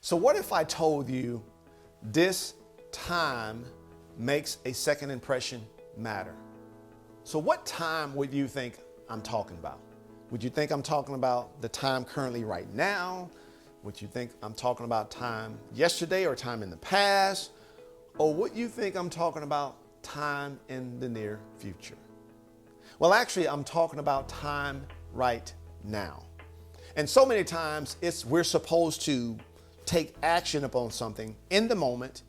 So what if I told you this time makes a second impression matter? So what time would you think I'm talking about? Would you think I'm talking about the time currently right now? Would you think I'm talking about time yesterday or time in the past? Or would you think I'm talking about time in the near future? Well, actually, I'm talking about time right now. And so many times we're supposed to take action upon something in the moment,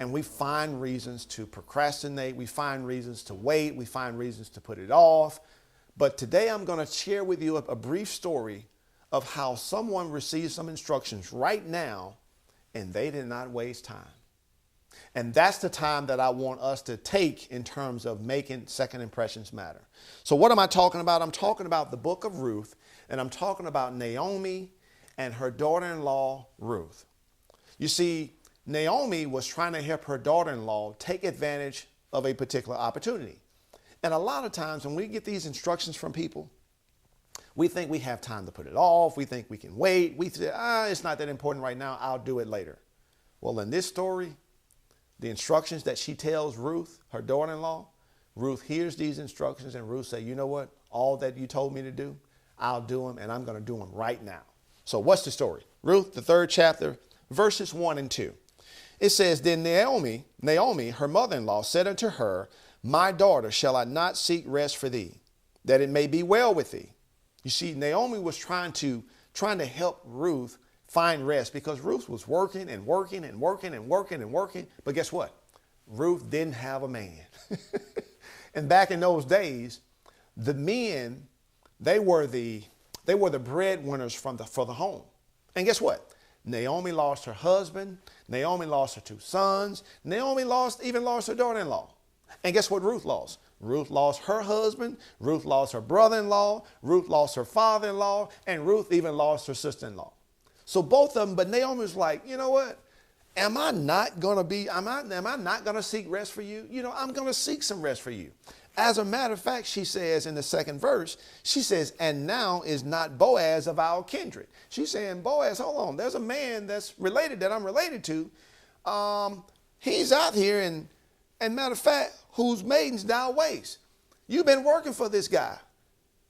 and we find reasons to procrastinate. We find reasons to wait. We find reasons to put it off. But today I'm going to share with you a brief story of how someone received some instructions right now and they did not waste time. And that's the time that I want us to take in terms of making second impressions matter. So what am I talking about? I'm talking about the book of Ruth, and I'm talking about Naomi and her daughter-in-law, Ruth. You see, Naomi was trying to help her daughter-in-law take advantage of a particular opportunity. And a lot of times when we get these instructions from people, we think we have time to put it off. We think we can wait. We say, it's not that important right now. I'll do it later. Well, in this story, the instructions that she tells Ruth, her daughter-in-law, Ruth hears these instructions and Ruth say, you know what? All that you told me to do, I'll do them, and I'm going to do them right now. So what's the story? Ruth, the 3rd chapter, verses 1 and 2. It says, then Naomi, her mother-in-law, said unto her, my daughter, shall I not seek rest for thee, that it may be well with thee? You see, Naomi was trying to help Ruth find rest because Ruth was working and working and working and working and working. But guess what? Ruth didn't have a man. And back in those days, the men, they were the breadwinners for the home. And guess what? Naomi lost her husband. Naomi lost her 2 sons. Naomi even lost her daughter-in-law. And guess what Ruth lost? Ruth lost her husband. Ruth lost her brother-in-law. Ruth lost her father-in-law. And Ruth even lost her sister-in-law. So both of them, but Naomi was like, you know what? Am I not going to seek rest for you? You know, I'm going to seek some rest for you. As a matter of fact, she says in the 2nd verse, she says, and now is not Boaz of our kindred. She's saying, Boaz, hold on. There's a man that's related that I'm related to. He's out here and matter of fact, whose maidens thou waste. You've been working for this guy.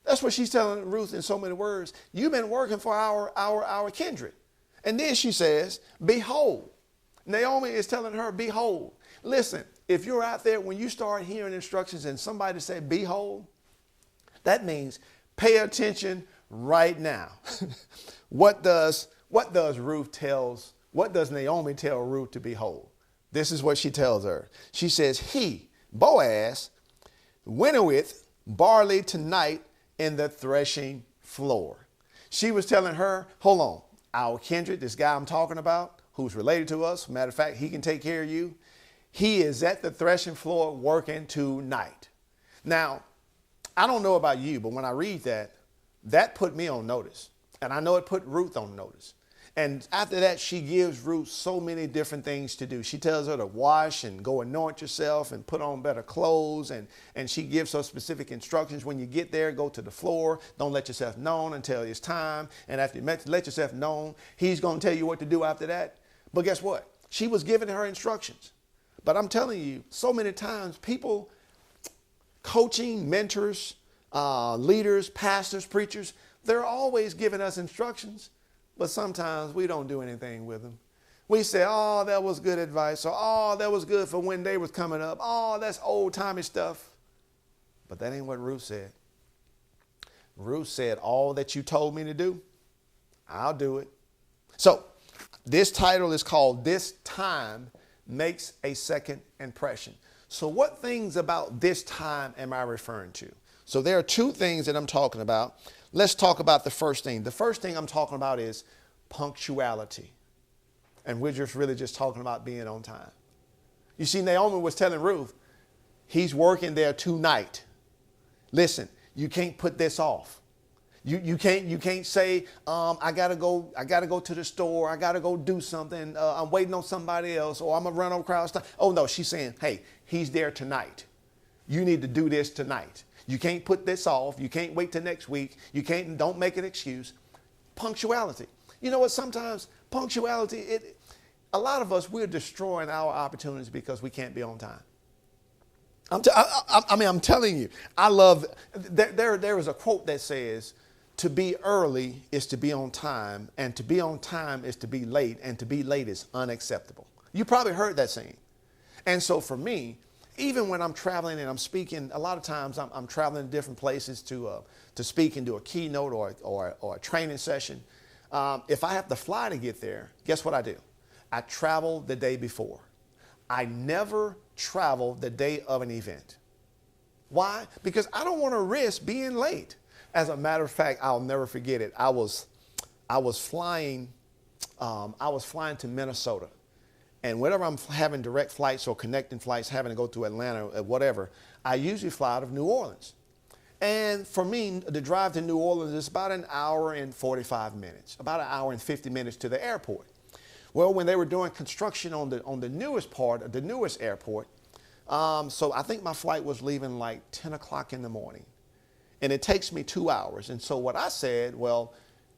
That's what she's telling Ruth in so many words. You've been working for our kindred. And then she says, behold. Naomi is telling her, behold. Listen, if you're out there, when you start hearing instructions and somebody say, behold, that means pay attention right now. What does Naomi tell Ruth to behold? This is what she tells her. She says, he, Boaz, winnoweth barley tonight in the threshing floor. She was telling her, hold on, our kindred, this guy I'm talking about, who's related to us, matter of fact, he can take care of you. He is at the threshing floor working tonight. Now, I don't know about you, but when I read that put me on notice. And I know it put Ruth on notice. And after that, she gives Ruth so many different things to do. She tells her to wash and go anoint yourself and put on better clothes. And she gives her specific instructions. When you get there, go to the floor. Don't let yourself known until it's time. And after you let yourself known, he's going to tell you what to do after that. But guess what? She was giving her instructions. But I'm telling you, so many times people, coaching, mentors, leaders, pastors, preachers, they're always giving us instructions. But sometimes we don't do anything with them. We say, oh, that was good advice. Or, oh, that was good for when they was coming up. Oh, that's old-timey stuff. But that ain't what Ruth said. Ruth said, all that you told me to do, I'll do it. So this title is called This Time Makes a Second Impression. So what things about this time am I referring to? So there are 2 things that I'm talking about. Let's talk about the first thing. The first thing I'm talking about is punctuality. And we're really just talking about being on time. You see, Naomi was telling Ruth, he's working there tonight. Listen, you can't put this off. You can't say, I gotta go to the store. I gotta go do something. I'm waiting on somebody else, or I'm gonna run across. Oh no, she's saying, hey, he's there tonight. You need to do this tonight. You can't put this off. You can't wait till next week. Don't make an excuse. Punctuality. You know what? Sometimes Punctuality, a lot of us, we're destroying our opportunities because we can't be on time. I'm telling you, I love, there is a quote that says, to be early is to be on time, and to be on time is to be late, and to be late is unacceptable. You probably heard that saying. And so for me, even when I'm traveling and I'm speaking, a lot of times I'm traveling to different places to speak and do a keynote or a training session. If I have to fly to get there, guess what I do? I travel the day before. I never travel the day of an event. Why? Because I don't want to risk being late. As a matter of fact, I'll never forget it. I was flying to Minnesota. And whenever I'm having direct flights or connecting flights, having to go to Atlanta or whatever, I usually fly out of New Orleans. And for me, the drive to New Orleans is about an hour and 45 minutes, about an hour and 50 minutes to the airport. Well, when they were doing construction on the newest part of the newest airport, so I think my flight was leaving like 10 o'clock in the morning. And it takes me 2 hours. And so what I said, well,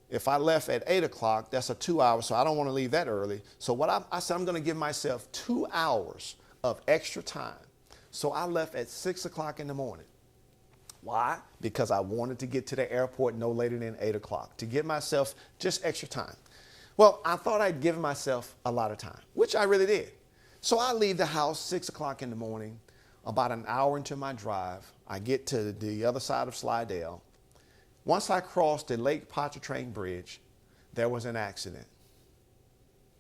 if I left at 8 o'clock, that's a 2 hours, so I don't want to leave that early. So what I said, I'm going to give myself 2 hours of extra time. So I left at 6 o'clock in the morning. Why? Because I wanted to get to the airport no later than 8 o'clock, to give myself just extra time. Well, I thought I'd given myself a lot of time, which I really did. So I leave the house 6 o'clock in the morning, about an hour into my drive. I get to the other side of Slidell. Once I crossed the Lake Pontchartrain Bridge, there was an accident.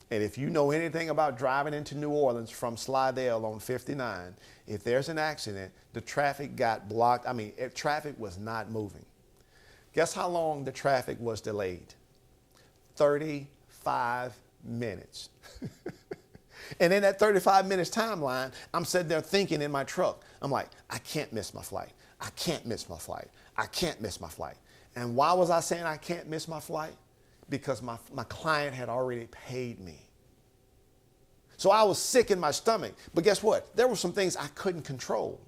And if you know anything about driving into New Orleans from Slidell on 59, if there's an accident, the traffic got blocked. Traffic was not moving. Guess how long the traffic was delayed? 35 minutes. And in that 35 minutes timeline, I'm sitting there thinking in my truck, I'm like, I can't miss my flight. I can't miss my flight. I can't miss my flight. And why was I saying I can't miss my flight? Because my client had already paid me. So I was sick in my stomach. But guess what? There were some things I couldn't control.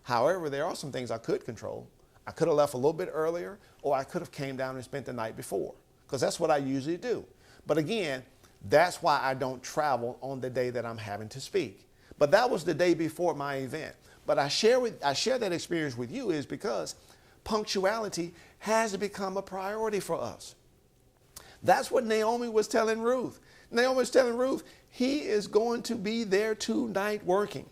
However, there are some things I could control. I could have left a little bit earlier, or I could have came down and spent the night before, because that's what I usually do. But again, that's why I don't travel on the day that I'm having to speak. But that was the day before my event. But I share that experience with you is because punctuality has to become a priority for us. That's what Naomi was telling Ruth. Naomi was telling Ruth, he is going to be there tonight working.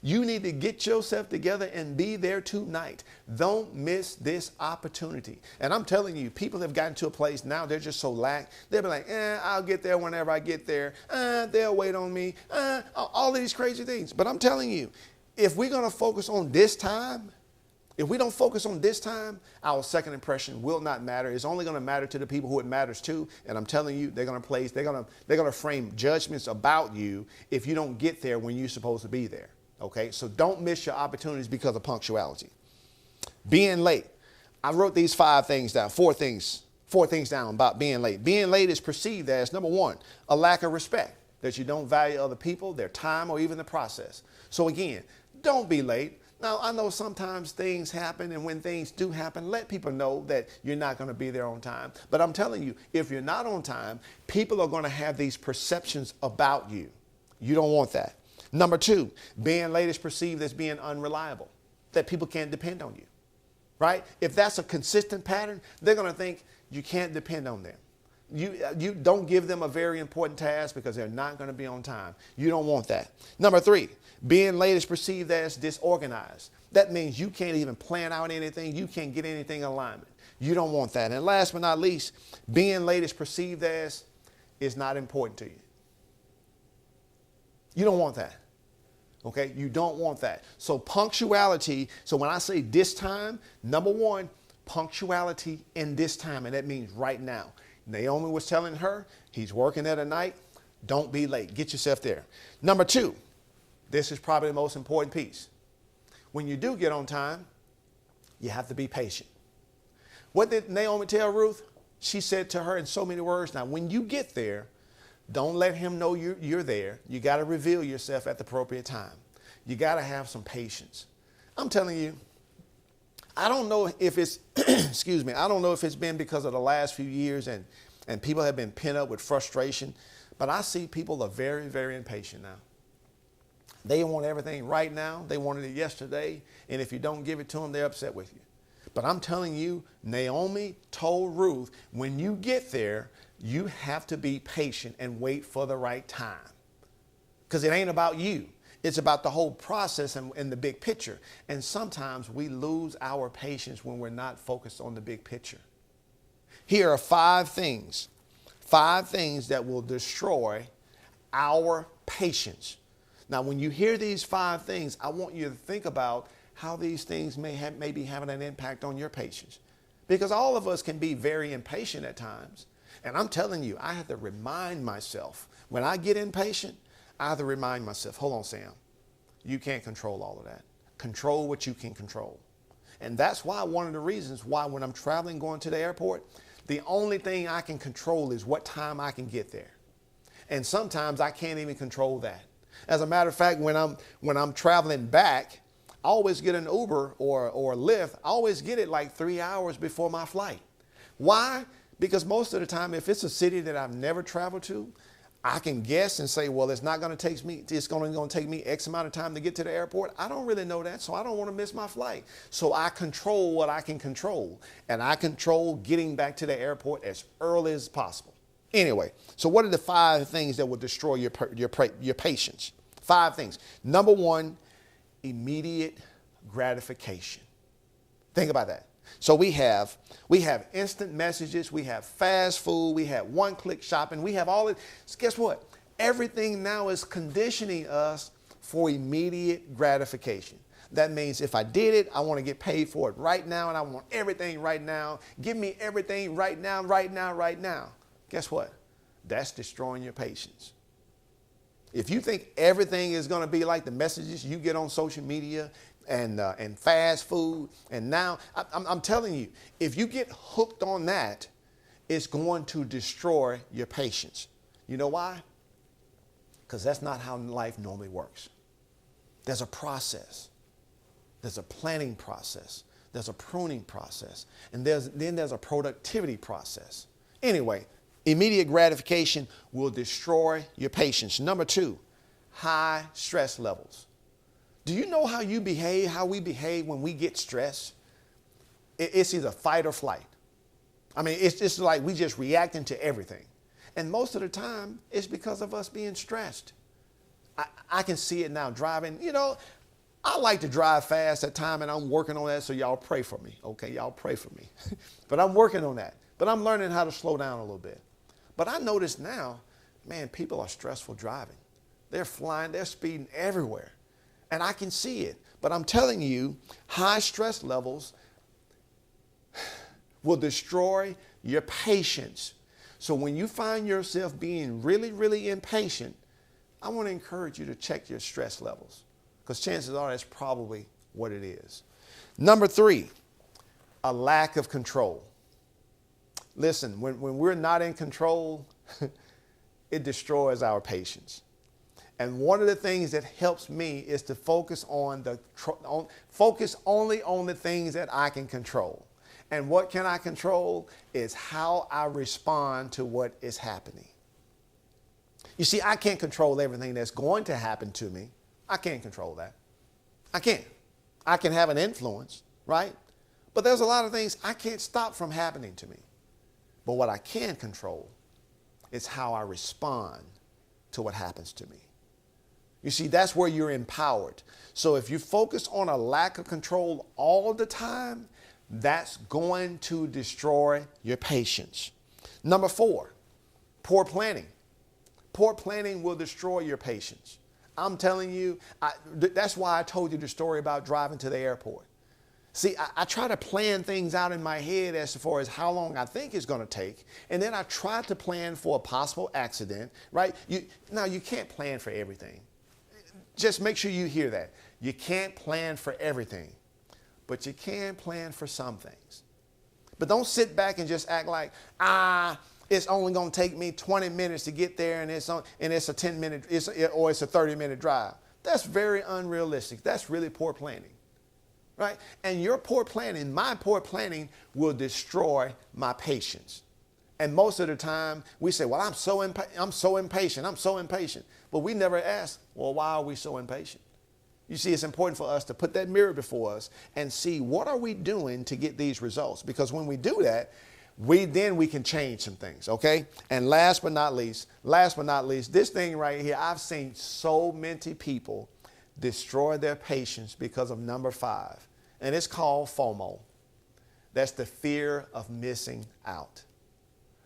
You need to get yourself together and be there tonight. Don't miss this opportunity. And I'm telling you, people have gotten to a place now, they're just so lax. They'll be like, I'll get there whenever I get there. They'll wait on me. All of these crazy things. But I'm telling you, if we're going to focus on this time, if we don't focus on this time, our second impression will not matter. It's only going to matter to the people who it matters to. And I'm telling you, they're going to frame judgments about you if you don't get there when you're supposed to be there. Okay, so don't miss your opportunities because of punctuality. Being late. I wrote these four things down about being late. Being late is perceived as, number one, a lack of respect, that you don't value other people, their time, or even the process. So again, don't be late. Now, I know sometimes things happen, and when things do happen, let people know that you're not going to be there on time. But I'm telling you, if you're not on time, people are going to have these perceptions about you. You don't want that. Number two, being late is perceived as being unreliable, that people can't depend on you, right? If that's a consistent pattern, they're going to think you can't depend on them. You don't give them a very important task because they're not going to be on time. You don't want that. Number three, being late is perceived as disorganized. That means you can't even plan out anything. You can't get anything in alignment. You don't want that. And last but not least, being late is perceived as is not important to you. You don't want that. Okay? You don't want that. So punctuality, so when I say this time, number one, punctuality in this time, and that means right now. Naomi was telling her, he's working at a night, don't be late. Get yourself there. Number two, this is probably the most important piece. When you do get on time, you have to be patient. What did Naomi tell Ruth? She said to her in so many words, now when you get there, don't let him know you're there. You got to reveal yourself at the appropriate time. You got to have some patience. I'm telling you, I don't know if it's, excuse me, I don't know if it's been because of the last few years and and people have been pent up with frustration. But I see people are very, very impatient now. They want everything right now. They wanted it yesterday. And if you don't give it to them, they're upset with you. But I'm telling you, Naomi told Ruth, when you get there, you have to be patient and wait for the right time. Because it ain't about you. It's about the whole process and the big picture. And sometimes we lose our patience when we're not focused on the big picture. Here are 5 things that will destroy our patience. Now, when you hear these 5 things, I want you to think about how these things may be having an impact on your patience. Because all of us can be very impatient at times. And I'm telling you, I have to remind myself, when I get impatient, I have to remind myself, hold on, Sam, you can't control all of that. Control what you can control. And that's why one of the reasons why when I'm traveling, going to the airport, the only thing I can control is what time I can get there. And sometimes I can't even control that. As a matter of fact, when I'm traveling back, I always get an Uber or Lyft. I always get it like 3 hours before my flight. Why? Because most of the time, if it's a city that I've never traveled to, I can guess and say, well, it's not going to take me, it's going to take me X amount of time to get to the airport. I don't really know that, so I don't want to miss my flight. So I control what I can control, and I control getting back to the airport as early as possible. Anyway, so what are the 5 things that will destroy your patience? 5 things. Number 1, immediate gratification. Think about that. So we have instant messages, we have fast food, we have one-click shopping, we have all it. Guess what? Everything now is conditioning us for immediate gratification. That means if I did it, I want to get paid for it right now, and I want everything right now. Give me everything right now, right now, right now. Guess what? That's destroying your patience. If you think everything is going to be like the messages you get on social media and fast food, and now I'm telling you, if you get hooked on that, it's going to destroy your patience. You know why? Because that's not how life normally works. There's a process. There's a planning process. There's a pruning process. And then there's a productivity process. Anyway, immediate gratification will destroy your patience. Number 2, high stress levels. Do you know how we behave when we get stressed? It's either fight or flight. I mean, it's just like we just reacting to everything. And most of the time, it's because of us being stressed. I can see it now driving. You know, I like to drive fast at times, and I'm working on that, so y'all pray for me. Okay, y'all pray for me. But I'm working on that. But I'm learning how to slow down a little bit. But I notice now, man, people are stressful driving. They're flying, they're speeding everywhere. And I can see it. But I'm telling you, high stress levels will destroy your patience. So when you find yourself being really, really impatient, I want to encourage you to check your stress levels, because chances are that's probably what it is. Number 3, a lack of control. Listen, when we're not in control, it destroys our patience. And one of the things that helps me is to focus focus only on the things that I can control. And what can I control is how I respond to what is happening. You see, I can't control everything that's going to happen to me. I can't control that. I can't. I can have an influence, right? But there's a lot of things I can't stop from happening to me. But what I can control is how I respond to what happens to me. You see, that's where you're empowered. So if you focus on a lack of control all the time, that's going to destroy your patience. Number 4, poor planning. Poor planning will destroy your patience. I'm telling you, that's why I told you the story about driving to the airport. See, I try to plan things out in my head as far as how long I think it's going to take. And then I try to plan for a possible accident, right? Now, you can't plan for everything. Just make sure you hear that. You can't plan for everything, but you can plan for some things. But don't sit back and just act like, it's only going to take me 20 minutes to get there, and it's a 10-minute, or it's a 30-minute drive. That's very unrealistic. That's really poor planning, right? And your poor planning, my poor planning, will destroy my patience. And most of the time we say, well, I'm so impatient. I'm so impatient. But we never ask, well, why are we so impatient? You see, it's important for us to put that mirror before us and see what are we doing to get these results? Because when we do that, we can change some things, okay? And last but not least, this thing right here, I've seen so many people destroy their patience because of number 5. And it's called FOMO. That's the fear of missing out.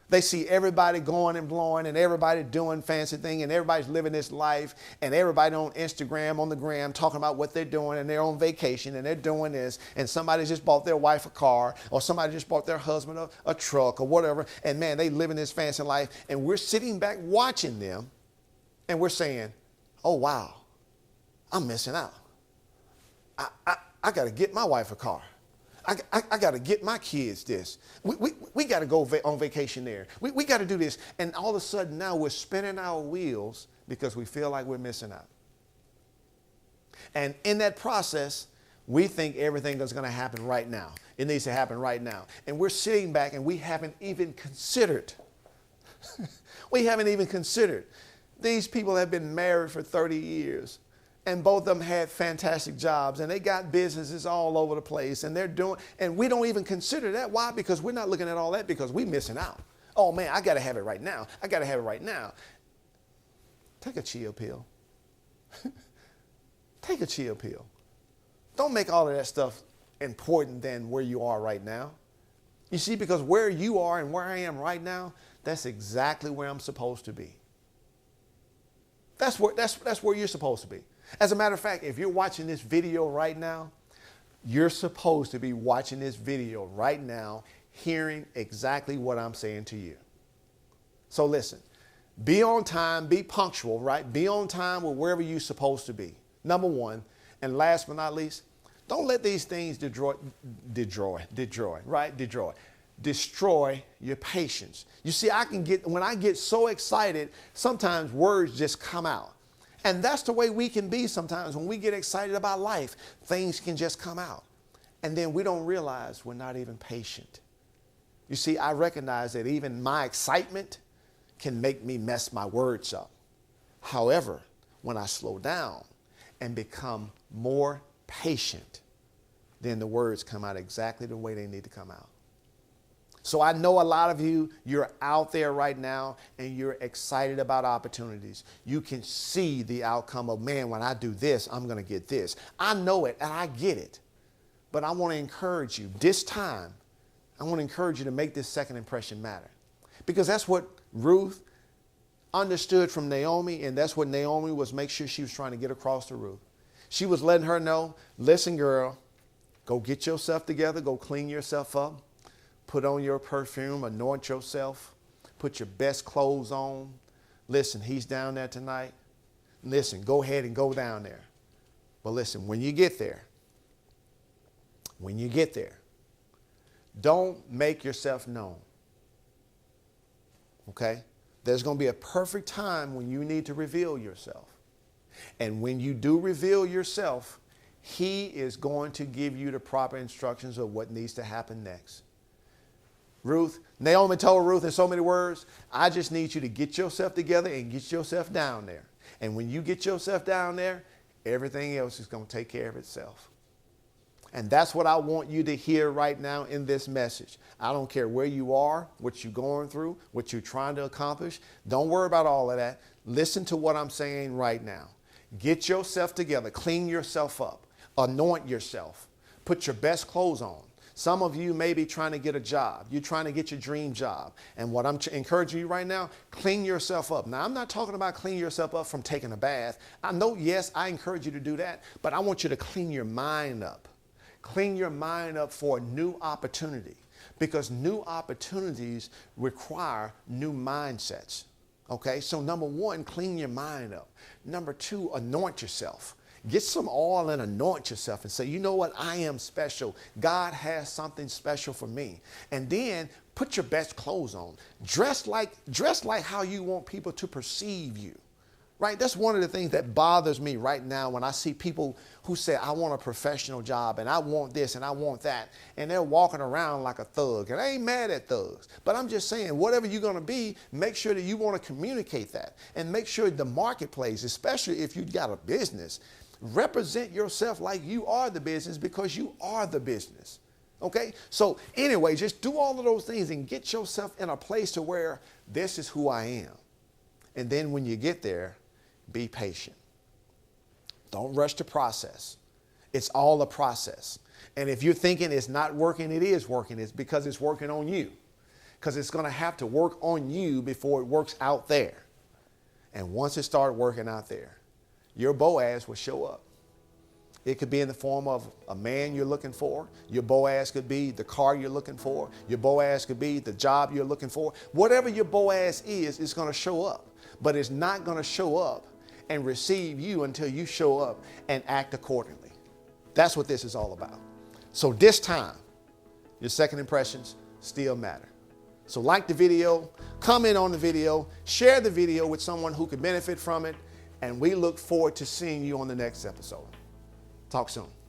They see everybody going and blowing and everybody doing fancy things and everybody's living this life and everybody on Instagram, on the gram, talking about what they're doing and they're on vacation and they're doing this and somebody just bought their wife a car or somebody just bought their husband a truck or whatever. And man, they living this fancy life and we're sitting back watching them and we're saying, oh, wow, I'm missing out. I got to get my wife a car. I got to get my kids this. We got to go on vacation there. We got to do this. And all of a sudden now we're spinning our wheels because we feel like we're missing out. And in that process, we think everything is going to happen right now. It needs to happen right now. And we're sitting back and we haven't even considered. These people have been married for 30 years. And both of them had fantastic jobs and they got businesses all over the place and and we don't even consider that. Why? Because we're not looking at all that because we're missing out. Oh man, I got to have it right now. Take a chill pill. Take a chill pill. Don't make all of that stuff important than where you are right now. You see, because where you are and where I am right now, that's exactly where I'm supposed to be. That's where you're supposed to be. As a matter of fact, if you're watching this video right now, you're supposed to be watching this video right now, hearing exactly what I'm saying to you. So listen, be on time, be punctual, right? Be on time with wherever you're supposed to be. Number 1. And last but not least, don't let these things destroy your patience. You see, when I get so excited, sometimes words just come out. And that's the way we can be sometimes. When we get excited about life, things can just come out. And then we don't realize we're not even patient. You see, I recognize that even my excitement can make me mess my words up. However, when I slow down and become more patient, then the words come out exactly the way they need to come out. So I know a lot of you're out there right now and you're excited about opportunities. You can see the outcome of, man, when I do this, I'm going to get this. I know it and I get it. But I want to encourage you this time. I want to encourage you to make this second impression matter. Because that's what Ruth understood from Naomi, and that's what Naomi was make sure she was trying to get across to Ruth. She was letting her know, listen, girl, go get yourself together, go clean yourself up. Put on your perfume, anoint yourself, put your best clothes on. Listen, he's down there tonight. Listen, go ahead and go down there. But listen, when you get there, don't make yourself known. Okay? There's going to be a perfect time when you need to reveal yourself. And when you do reveal yourself, he is going to give you the proper instructions of what needs to happen next. Naomi told Ruth in so many words, I just need you to get yourself together and get yourself down there. And when you get yourself down there, everything else is going to take care of itself. And that's what I want you to hear right now in this message. I don't care where you are, what you're going through, what you're trying to accomplish. Don't worry about all of that. Listen to what I'm saying right now. Get yourself together. Clean yourself up. Anoint yourself. Put your best clothes on. Some of you may be trying to get a job. You're trying to get your dream job. And what I'm encouraging you right now, clean yourself up. Now, I'm not talking about clean yourself up from taking a bath. I know, yes, I encourage you to do that, but I want you to clean your mind up. Clean your mind up for a new opportunity, because new opportunities require new mindsets. Okay, so number 1, clean your mind up. Number 2, anoint yourself. Get some oil and anoint yourself and say, you know what? I am special. God has something special for me. And then put your best clothes on. Dress like how you want people to perceive you. right? That's one of the things that bothers me right now when I see people who say, I want a professional job and I want this and I want that. And they're walking around like a thug. And I ain't mad at thugs. But I'm just saying, whatever you're going to be, make sure that you want to communicate that. And make sure the marketplace, especially if you've got a business, represent yourself like you are the business, because you are the business. Okay? So anyway, just do all of those things and get yourself in a place to where this is who I am. And then when you get there, be patient. Don't rush the process. It's all a process. And if you're thinking it's not working, it is working. It's because it's working on you. Because it's going to have to work on you before it works out there. And once it starts working out there, your Boaz will show up. It could be in the form of a man you're looking for. Your Boaz could be the car you're looking for. Your Boaz could be the job you're looking for. Whatever your Boaz is, it's going to show up. But it's not going to show up and receive you until you show up and act accordingly. That's what this is all about. So this time, your second impressions still matter. So like the video, comment on the video, share the video with someone who could benefit from it, and we look forward to seeing you on the next episode. Talk soon.